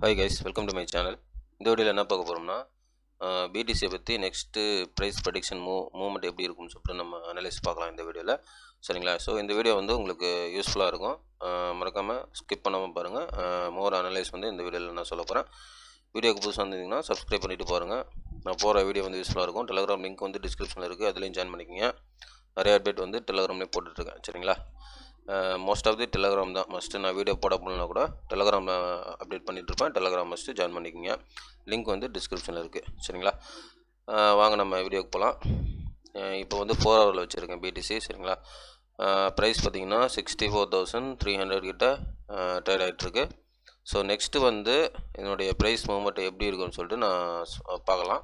Hi guys, welcome to my channel. இந்த வீடியோவில் என்ன பார்க்க போகிறோம்னா, பிடிசியை பற்றி நெக்ஸ்ட்டு ப்ரைஸ் ப்ரெடிக்ஷன் மூவ்மெண்ட் எப்படி இருக்கும்னு சொல்லிட்டு நம்ம அனலைஸ் பார்க்கலாம் இந்த வீடியோவில். சரிங்களா? ஸோ இந்த வீடியோ வந்து உங்களுக்கு யூஸ்ஃபுல்லாக இருக்கும். மறக்காமல் ஸ்கிப் பண்ணாமல் பாருங்கள். மோர் அனலைஸ் வந்து இந்த வீடியோவில் நான் சொல்ல போகிறேன். வீடியோக்கு புதுசாக வந்தீங்கன்னா சப்ஸ்கிரைப் பண்ணிவிட்டு பாருங்கள். நான் போகிற வீடியோ வந்து யூஸ்ஃபுல்லாக இருக்கும். டெலகிராம் லிங்க் வந்து டிஸ்கிரிப்ஷனில் இருக்குது, அதுலேயும் ஜாயின் பண்ணிக்கோங்க. நிறைய அப்டேட் வந்து டெலகிராம்லேயே போட்டுட்ருக்கேன். சரிங்களா? மோஸ்ட் ஆஃப் தி டெலகிராம் தான் மஸ்ட்டு. நான் வீடியோ போட போகலனா கூட டெலகிராமில் அப்டேட் பண்ணிகிட்ருப்பேன். டெலகிராம் மஸ்ட்டு ஜாயின் பண்ணிக்கோங்க. லிங்க் வந்து டிஸ்கிரிப்ஷனில் இருக்குது. சரிங்களா? வாங்க நம்ம வீடியோக்கு போகலாம். இப்போ வந்து 4 ஹவரில் வச்சுருக்கேன் பிடிசி. சரிங்களா? ப்ரைஸ் பார்த்திங்கன்னா 64,300 கிட்ட ட்ரேட் ஆகிட்டுருக்கு. ஸோ நெக்ஸ்ட்டு வந்து என்னுடைய ப்ரைஸ் மூவ்மெண்ட் எப்படி இருக்குன்னு சொல்லிட்டு நான் பார்க்கலாம்.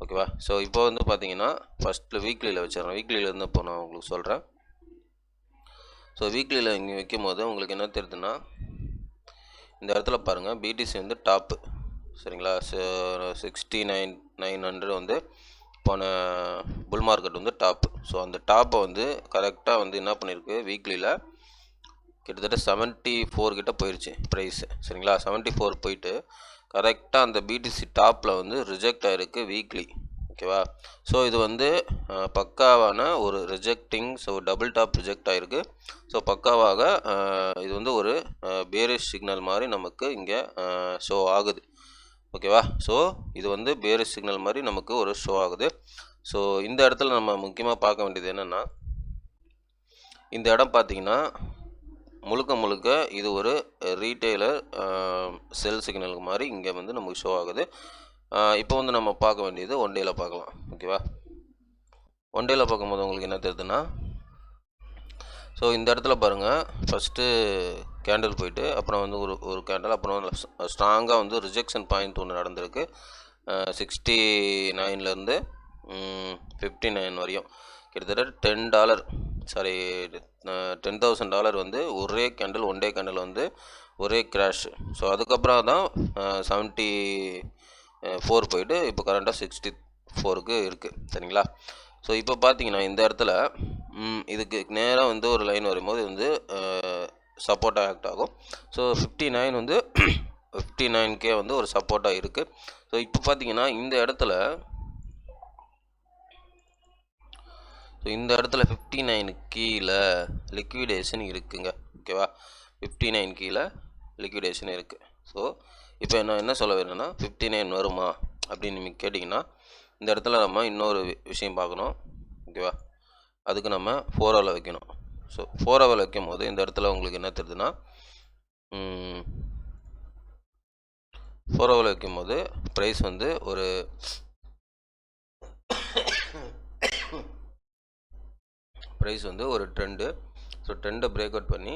ஓகேவா? ஸோ இப்போ வந்து பார்த்திங்கன்னா ஃபஸ்ட்டில் வீக்லியில் வச்சிடறேன். வீக்லியிலேருந்து இப்போ நான் உங்களுக்கு சொல்கிறேன். ஸோ வீக்லியில் இங்கே வைக்கும் போது உங்களுக்கு என்ன தெரியுதுன்னா, இந்த இடத்துல பாருங்கள், பிடிசி வந்து டாப்பு. சரிங்களா? 69,900 வந்து போன புல் மார்க்கெட் வந்து டாப்பு. ஸோ அந்த டாப்பை வந்து கரெக்டாக வந்து என்ன பண்ணியிருக்கு, வீக்லியில் கிட்டத்தட்ட 74 கிட்ட போயிடுச்சு ப்ரைஸு. சரிங்களா? 74 போயிட்டு கரெக்டாக அந்த பிடிசி டாப்பில் வந்து ரிஜெக்ட் ஆகிருக்கு வீக்லி. ஓகேவா? ஸோ இது வந்து பக்காவான ஒரு rejecting. So double top reject ஆகிருக்கு. ஸோ பக்காவாக இது வந்து ஒரு பேரிஷ் சிக்னல் மாதிரி நமக்கு இங்கே ஷோ ஆகுது. ஓகேவா? ஸோ இது வந்து பேரிஷ் சிக்னல் மாதிரி நமக்கு ஒரு ஷோ ஆகுது. ஸோ இந்த இடத்துல நம்ம முக்கியமாக பார்க்க வேண்டியது என்னென்னா, இந்த இடம் பார்த்திங்கன்னா முழுக்க இது ஒரு ரீட்டெய்லர் செல் சிக்னலுக்கு மாதிரி இங்கே வந்து நமக்கு ஷோ ஆகுது. இப்போ வந்து நம்ம பார்க்க வேண்டியது ஒன் டேயில் பார்க்கலாம். ஓகேவா? ஒன் டேயில் பார்க்கும்போது உங்களுக்கு என்ன தெரியுதுன்னா, ஸோ இந்த இடத்துல பாருங்கள், ஃபஸ்ட்டு கேண்டில் போயிட்டு அப்புறம் வந்து ஒரு கேண்டில், அப்புறம் ஸ்ட்ராங்காக வந்து ரிஜெக்ஷன் பாயிண்ட் ஒன்று நடந்திருக்கு. 69லேருந்து 59 வரையும் கிட்டத்தட்ட $10,000 வந்து ஒரே கேண்டில், ஒன் டே கேண்டில் வந்து ஒரே கிராஷ். ஸோ அதுக்கப்புறம் தான் 74 போயிட்டு இப்போ கரண்ட்டாக 64க்கு இருக்குது. சரிங்களா? ஸோ இப்போ பார்த்தீங்கன்னா இந்த இடத்துல இதுக்கு நேராக வந்து ஒரு லைன் வரும்போது வந்து சப்போர்ட்டாக ஆக்ட் ஆகும். ஸோ 59 வந்து 59K வந்து ஒரு சப்போர்ட்டாக இருக்குது. ஸோ இப்போ பார்த்தீங்கன்னா இந்த இடத்துல 59 கீழே லிக்விடேஷன் இருக்குங்க. ஓகேவா? 59 கீழே லிக்விடேஷன் இருக்குது. ஸோ இப்போ நான் என்ன சொல்ல வரேன்னா, 59 வருமா அப்படின்னு நீங்கள் கேட்டிங்கன்னா, இந்த இடத்துல நம்ம இன்னொரு விஷயம் பார்க்கணும். ஓகேவா? அதுக்கு நம்ம 4 ஹவரில் வைக்கணும். ஸோ 4 ஹவரில் வைக்கும் போது இந்த இடத்துல உங்களுக்கு என்ன தெரியுதுன்னா, 4 ஹவரில் வைக்கும் போது ப்ரைஸ் வந்து ஒரு ட்ரெண்டு. ஸோ ட்ரெண்டை பிரேக் அவுட் பண்ணி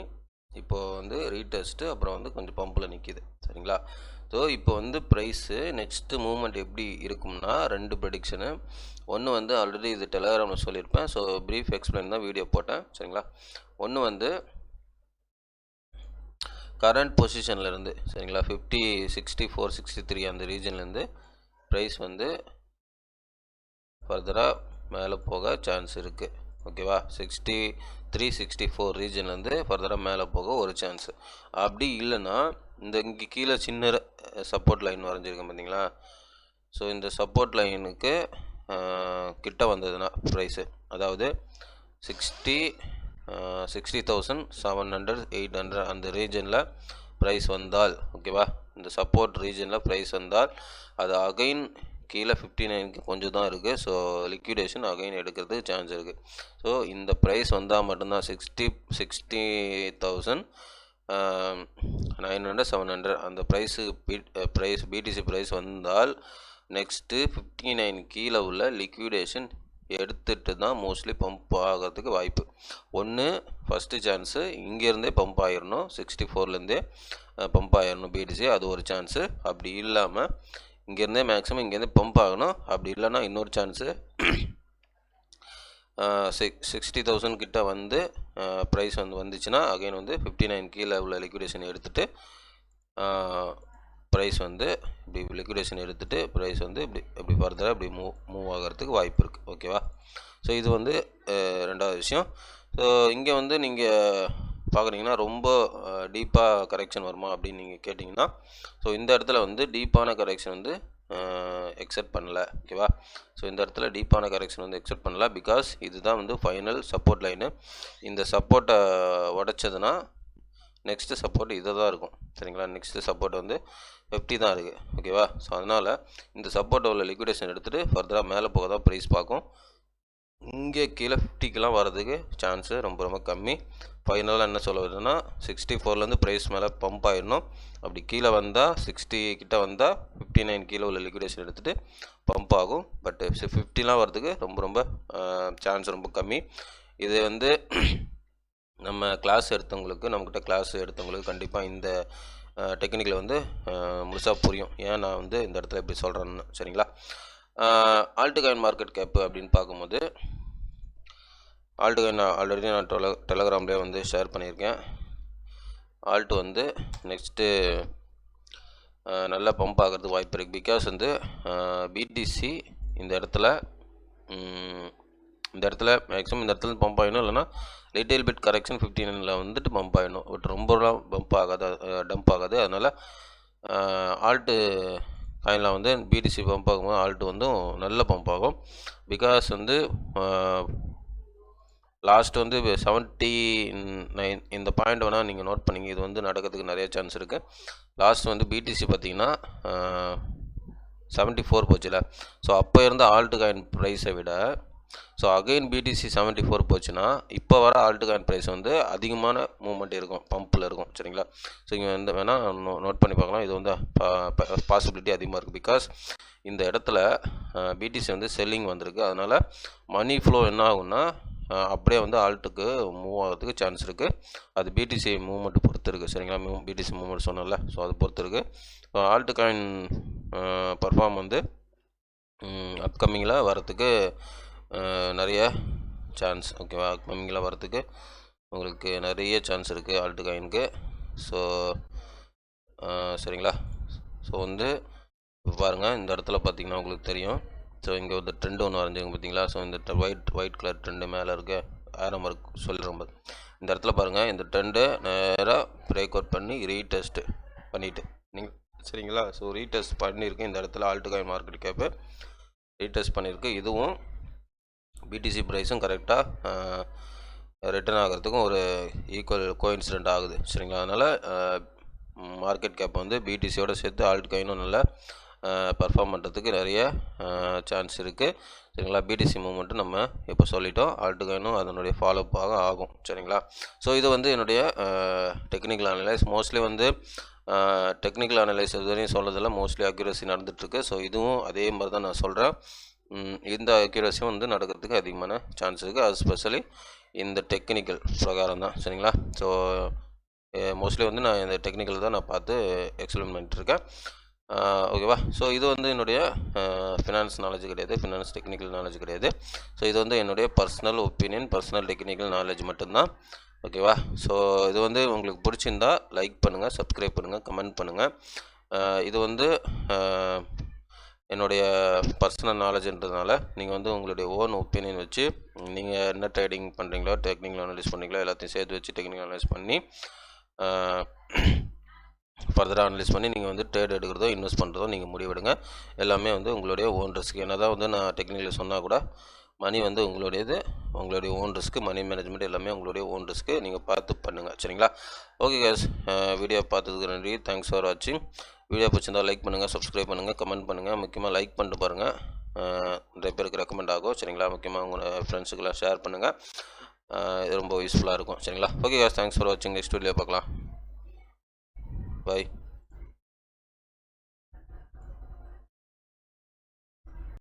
இப்போது வந்து ரீடெஸ்ட்டு, அப்புறம் வந்து கொஞ்சம் பம்பில் நிற்கிது. சரிங்களா? ஸோ இப்போ வந்து ப்ரைஸு நெக்ஸ்ட்டு மூவ்மெண்ட் எப்படி இருக்கும்னா, 2 ப்ரெடிக்ஷனு. ஒன்று வந்து ஆல்ரெடி இது டெலகிராமில் சொல்லியிருப்பேன். ஸோ ப்ரீஃப் எக்ஸ்பிளைன் தான் வீடியோ போட்டேன். சரிங்களா? ஒன்று வந்து கரண்ட் பொசிஷன்லேருந்து, சரிங்களா, 50, 64, 63 அந்த ரீஜன்லேருந்து ப்ரைஸ் வந்து ஃபர்தராக மேலே போக சான்ஸ் இருக்குது. ஓகேவா? 63, 64 ரீஜன்லேருந்து ஃபர்தராக மேலே போக ஒரு சான்ஸு. அப்படி இல்லைன்னா இந்த இங்கே கீழே சின்ன சப்போர்ட் லைன் வரைஞ்சிருக்கேன் பார்த்தீங்களா? ஸோ இந்த சப்போர்ட் லைனுக்கு கிட்ட வந்ததுன்னா ப்ரைஸு, அதாவது 60,700, 800 அந்த ரீஜனில் ப்ரைஸ் வந்தால், ஓகேவா, இந்த சப்போர்ட் ரீஜனில் ப்ரைஸ் வந்தால் அது அகைன் கீழே 59க்கு கொஞ்சம் தான் இருக்குது. ஸோ லிக்விடேஷன் அகைன் எடுக்கிறதுக்கு சான்ஸ் இருக்குது. ஸோ இந்த ப்ரைஸ் வந்தால் மட்டும்தான் 60,900, 700 அந்த பிடிசி ப்ரைஸ் வந்தால் நெக்ஸ்ட்டு 59 கீழே உள்ள லிக்விடேஷன் எடுத்துகிட்டு தான் மோஸ்ட்லி பம்ப் ஆகிறதுக்கு வாய்ப்பு. ஒன்று ஃபஸ்ட்டு சான்ஸு இங்கேருந்தே பம்ப் ஆகிடணும், 64லேருந்தே பம்ப் ஆகிடணும் பிடிசி, அது ஒரு சான்ஸு. அப்படி இல்லாமல் இங்கேருந்தே மேக்ஸிமம் இங்கேருந்தே பம்ப் ஆகணும். அப்படி இல்லைன்னா இன்னொரு சான்ஸு 60,000 கிட்ட வந்து ப்ரைஸ் வந்துச்சுன்னா அகைன் வந்து 59 கீழே உள்ள லிக்விடேஷன் எடுத்துகிட்டு ப்ரைஸ் வந்து இப்படி லிக்விடேஷன் எடுத்துகிட்டு ப்ரைஸ் வந்து இப்படி ஃபர்தராக இப்படி மூவ் ஆகிறதுக்கு வாய்ப்பு இருக்குது. ஓகேவா? ஸோ இது வந்து ரெண்டாவது விஷயம். ஸோ இங்கே வந்து நீங்கள் பார்க்குறீங்கன்னா ரொம்ப டீப்பாக கரெக்ஷன் வருமா அப்படின்னு நீங்கள் கேட்டிங்கன்னா, ஸோ இந்த இடத்துல வந்து டீப்பான கரெக்ஷன் வந்து எக்ஸெப்ட் பண்ணல. ஓகேவா? ஸோ இந்த இடத்துல டீப்பான கரெக்ஷன் வந்து எக்ஸெப்ட் பண்ணல. பிகாஸ் இதுதான் வந்து ஃபைனல் சப்போர்ட் லைனு. இந்த சப்போர்ட்டை உடச்சதுன்னா நெக்ஸ்ட்டு சப்போர்ட் இதை தான் இருக்கும். சரிங்களா? நெக்ஸ்ட்டு சப்போர்ட் வந்து 50 தான் இருக்குது. ஓகேவா? ஸோ அதனால் இந்த சப்போர்ட்டை உள்ள லிக்விடேஷன் எடுத்துகிட்டு ஃபர்தராக மேலே போக தான் ப்ரைஸ் பார்க்கும். இங்கே கீழே 50க்கெலாம் வர்றதுக்கு சான்ஸு ரொம்ப ரொம்ப கம்மி. ஃபைனலாக என்ன சொல்ல வருதுன்னா 64லேருந்து ப்ரைஸ் மேலே பம்ப் ஆகிடணும். அப்படி கீழே வந்தால் 60 கிட்ட வந்தால் 59 கீழே உள்ள லிக்விடேஷன் எடுத்துகிட்டு பம்ப் ஆகும். பட் 50லாம் வர்றதுக்கு ரொம்ப ரொம்ப சான்ஸ் ரொம்ப கம்மி. இது வந்து நம்ம கிளாஸ் எடுத்தவங்களுக்கு, நம்மக்கிட்ட கிளாஸ் எடுத்தவங்களுக்கு கண்டிப்பாக இந்த டெக்னிக்கில் வந்து முழுசாக புரியும். ஏன் நான் வந்து இந்த இடத்துல இப்படி சொல்கிறேன்னு. சரிங்களா? ஆல்ட்காயின் மார்க்கெட் கேப்பு அப்படின்னு பார்க்கும்போது, ஆல்ட்காயின் ஆல்ரெடி நான் டெலகிராம்லேயே வந்து ஷேர் பண்ணியிருக்கேன். ஆல்ட் வந்து நெக்ஸ்ட்டு நல்லா பம்ப் ஆகிறதுக்கு வாய்ப்பு இருக்குது. பிகாஸ் வந்து பிடிசி இந்த இடத்துல மேக்ஸிமம் இந்த இடத்துல பம்ப் ஆகிடும். இல்லைனா லிட்டில் பிட் கரெக்ஷன் 59ல் வந்துட்டு பம்ப் ஆகிடும். பட் ரொம்பலாம் டம்ப் ஆகாது. அதனால் ஆல்ட்டு காயினில் வந்து பிடிசி பம்ப் ஆகும்போது ஆல்ட்டு வந்து நல்ல பம்ப் ஆகும். பிகாஸ் வந்து லாஸ்ட் வந்து 79 இந்த பாயிண்ட் வேணால் நீங்கள் நோட் பண்ணிங்க. இது வந்து நடக்கிறதுக்கு நிறைய சான்ஸ் இருக்குது. லாஸ்ட் வந்து பிடிசி பார்த்திங்கன்னா 74 போச்சுல. ஸோ அப்போ இருந்த ஆல்ட் காயின் ப்ரைஸை விட ஸோ அகைன் பிடிசி 74 போச்சுன்னா இப்போ வர ஆல்ட் காயின் ப்ரைஸ் வந்து அதிகமான மூவ்மெண்ட் இருக்கும், பம்பில் இருக்கும். சரிங்களா? ஸோ இங்கே வந்து வேணால் நோட் பண்ணி பார்க்கலாம். இது வந்து பாசிபிலிட்டி அதிகமாக இருக்குது. பிகாஸ் இந்த இடத்துல பிடிசி வந்து செல்லிங் வந்திருக்கு. அதனால் மணி ஃப்ளோ என்ன ஆகும்னா அப்படியே வந்து ஆல்ட்டுக்கு மூவ் ஆகிறதுக்கு சான்ஸ் இருக்குது. அது பிடிசி மூவ்மெண்ட் பொறுத்து இருக்குது. சரிங்களா? பிடிசி மூவ்மெண்ட் சொன்னல, ஸோ அது பொறுத்து இருக்குது. ஸோ ஆல்ட் காயின் பர்ஃபார்ம் வந்து அப்கமிங்கில் வரத்துக்கு நிறைய சான்ஸ். ஓகேவா? அப்கமிங்கில் வரத்துக்கு உங்களுக்கு நிறைய சான்ஸ் இருக்குது ஆல்ட் காயினுக்கு. ஸோ சரிங்களா? ஸோ வந்து இப்போ பாருங்கள், இந்த இடத்துல பார்த்திங்கன்னா உங்களுக்கு தெரியும். ஸோ இங்கே ஒரு ட்ரெண்டு ஒன்று வரைஞ்சிங்க பார்த்தீங்களா? ஸோ இந்த ஒயிட் கலர் ட்ரெண்டு மேலே இருக்க ஆரம் ஒர்க் சொல்லிடுறோம். இந்த இடத்துல பாருங்கள், இந்த ட்ரெண்டு நேராக பிரேக் அவுட் பண்ணி ரீடெஸ்ட்டு பண்ணிவிட்டு நீங்கள் சரிங்களா? ஸோ ரீடெஸ்ட் பண்ணியிருக்கு. இந்த இடத்துல alt coin market gap retest பண்ணியிருக்கு. இதுவும் பிடிசி ப்ரைஸும் கரெக்டாக ரிட்டர்ன் ஆகிறதுக்கும் ஒரு ஈக்குவல் கோஇன்சிடென்ட் ஆகுது. சரிங்களா? அதனால் மார்க்கெட் கேப் வந்து பிடிசியோட சேர்த்து ஆல்ட் காயினும் நல்லா பர்ஃபார்ம் பண்ணுறதுக்கு நிறைய சான்ஸ் இருக்குது. சரிங்களா? பிடிசி மூவ்மெண்ட்டு நம்ம இப்போ சொல்லிட்டோம். ஆல்ட் காயினும் அதனுடைய ஃபாலோஅப்பாக ஆகும். சரிங்களா? ஸோ இது வந்து என்னுடைய டெக்னிக்கல் அனலைஸ். மோஸ்ட்லி வந்து டெக்னிக்கல் அனலைஸ் இதுவரையும் சொல்கிறதில்ல, மோஸ்ட்லி அக்யூரசி நடந்துகிட்ருக்கு. ஸோ இதுவும் அதே மாதிரி தான் நான் சொல்கிறேன். இந்த அக்யூரஸியும் வந்து நடக்கிறதுக்கு அதிகமான சான்ஸ் இருக்குது. அது ஸ்பெஷலி இந்த டெக்னிக்கல் பிரகாரம் தான். சரிங்களா? ஸோ மோஸ்ட்லி வந்து நான் இந்த டெக்னிக்கல் தான் நான் பார்த்து எக்ஸ்பிளைன் பண்ணிட்டுருக்கேன். ஓகேவா? ஸோ இது வந்து என்னுடைய ஃபினான்ஸ் நாலேஜ் கிடையாது, ஃபினான்ஸ் டெக்னிக்கல் நாலேஜ் கிடையாது. ஸோ இது வந்து என்னுடைய personal opinion, personal technical knowledge மட்டும்தான். ஓகேவா? ஸோ இது வந்து உங்களுக்கு பிடிச்சிருந்தா லைக் பண்ணுங்கள், சப்ஸ்கிரைப் பண்ணுங்கள், கமெண்ட் பண்ணுங்கள். இது வந்து என்னுடைய பர்சனல் நாலேஜ்ன்றதுனால நீங்கள் வந்து உங்களுடைய ஓன் ஒப்பீனியன் வச்சு நீங்கள் என்ன ட்ரேடிங் பண்ணுறீங்களோ, டெக்னிக்கல் அனலைஸ் பண்ணுறீங்களோ எல்லாத்தையும் சேர்த்து வச்சு டெக்னிக்கல் அனலைஸ் பண்ணி ஃபர்தராக அனலைஸ் பண்ணி நீங்கள் வந்து ட்ரேட் எடுக்கிறதோ இன்வெஸ்ட் பண்ணுறதோ நீங்கள் முடிவெடுங்க. எல்லாமே வந்து உங்களுடைய ஓன் ரிஸ்க். என்ன தான் வந்து நான் டெக்னிக்கல் சொன்னால் கூட மணி வந்து உங்களுடைய ஓன் ரிஸ்க்கு, மணி மேனேஜ்மெண்ட் எல்லாமே உங்களுடைய ஓன் ரிஸ்க்கு. நீங்கள் பார்த்து பண்ணுங்கள். சரிங்களா? ஓகே கைஸ், வீடியோ பார்த்ததுக்கு நன்றி. தேங்க்ஸ் ஃபார் வாட்சிங். வீடியோ பிடிச்சிருந்தால் லைக் பண்ணுங்கள், சப்ஸ்கிரைப் பண்ணுங்கள், கமெண்ட் பண்ணுங்கள். முக்கியமாக லைக் பண்ணிட்டு பாருங்கள், நிறைய பேருக்கு ரெக்கமெண்ட் ஆகும். சரிங்களா? முக்கியமாக உங்கள் ஃப்ரெண்ட்ஸுக்கெல்லாம் ஷேர் பண்ணுங்கள். இது ரொம்ப யூஸ்ஃபுல்லாக இருக்கும். சரிங்களா? ஓகே கைஸ், தேங்க்ஸ் ஃபார் வாட்சிங். நெக்ஸ்ட் வீடியோ பார்க்கலாம். Bye.